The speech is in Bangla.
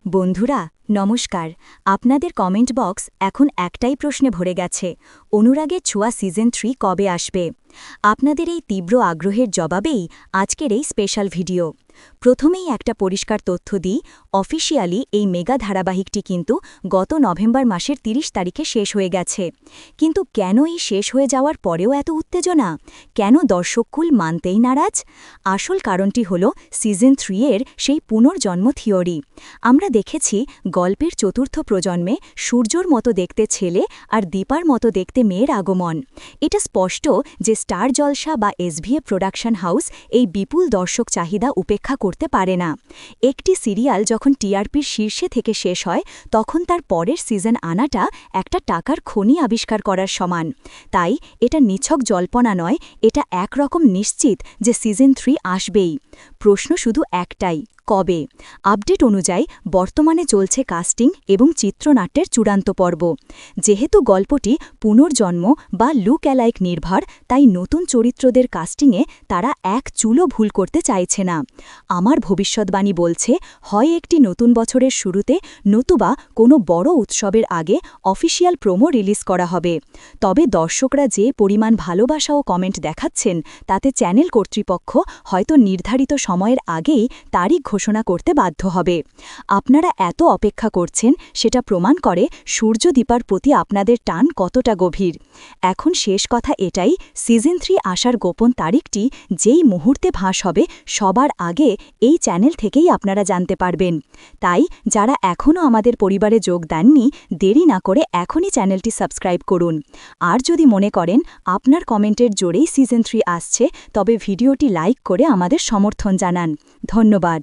বন্ধুরা নমস্কার। আপনাদের কমেন্ট বক্স এখন একটাই প্রশ্নে ভরে গেছে, অনুরাগের ছোঁয়া সিজন 3 কবে আসবে? আপনাদের এই তীব্র আগ্রহের জবাবেই আজকের এই স্পেশাল ভিডিও। প্রথমেই একটা পরিষ্কার তথ্য দিই, অফিসিয়ালি এই মেগা ধারাবাহিকটি কিন্তু গত নভেম্বর মাসের 30 তারিখে শেষ হয়ে গেছে। কিন্তু কেন এই শেষ হয়ে যাওয়ার পরেও এত উত্তেজনা? কেন দর্শককুল মানতেই নারাজ? আসল কারণটি হল সিজন 3 এর সেই পুনর্জন্ম থিওরি। আমরা দেখেছি গল্পের চতুর্থ প্রজন্মে সূর্যর মতো দেখতে ছেলে আর দীপার মতো দেখতে মেয়ের আগমন। এটা স্পষ্ট যে স্টার জলসা বা এসভিএফ প্রোডাকশন হাউস এই বিপুল দর্শক চাহিদা উপেক্ষা করতে পারে না। একটি সিরিয়াল যখন টিআরপির শীর্ষে থেকে শেষ হয়, তখন তার পরের সিজন আনাটা একটা টাকার খনি আবিষ্কার করার সমান। তাই এটা নিছক জল্পনা নয়, এটা একরকম নিশ্চিত যে সিজন 3 আসবেই। প্রশ্ন শুধু একটাই, কবে? আপডেট অনুযায়ী বর্তমানে চলছে কাস্টিং এবং চিত্রনাট্যের চূড়ান্ত পর্ব। যেহেতু গল্পটি পুনর্জন্ম বা লুক অ্যালাইক নির্ভর, তাই নতুন চরিত্রদের কাস্টিংয়ে তারা এক চুলও ভুল করতে চাইছে না। আমার ভবিষ্যৎবাণী বলছে, হয় একটি নতুন বছরের শুরুতে নতুবা কোনো বড় উৎসবের আগে অফিসিয়াল প্রোমো রিলিজ করা হবে। তবে দর্শকরা যে পরিমাণ ভালোবাসা ও কমেন্ট দেখাচ্ছেন, তাতে চ্যানেল কর্তৃপক্ষ হয়তো নির্ধারিত সময়ের আগেই তারিখ ঘোষণা করতে বাধ্য হবে। আপনারা এত অপেক্ষা করছেন, সেটা প্রমাণ করে সূর্যদীপার প্রতি আপনাদের টান কতটা গভীর। এখন শেষ কথা এটাই, সিজন 3 আসার গোপন তারিখটি যেই মুহূর্তে ফাঁস হবে, সবার আগে এই চ্যানেল থেকেই আপনারা জানতে পারবেন। তাই যারা এখনও আমাদের পরিবারে যোগ দেননি, দেরি না করে এখনই চ্যানেলটি সাবস্ক্রাইব করুন। আর যদি মনে করেন আপনার কমেন্টের জোরেই সিজন 3 আসছে, তবে ভিডিওটি লাইক করে আমাদের সমর্থন জানান। ধন্যবাদ।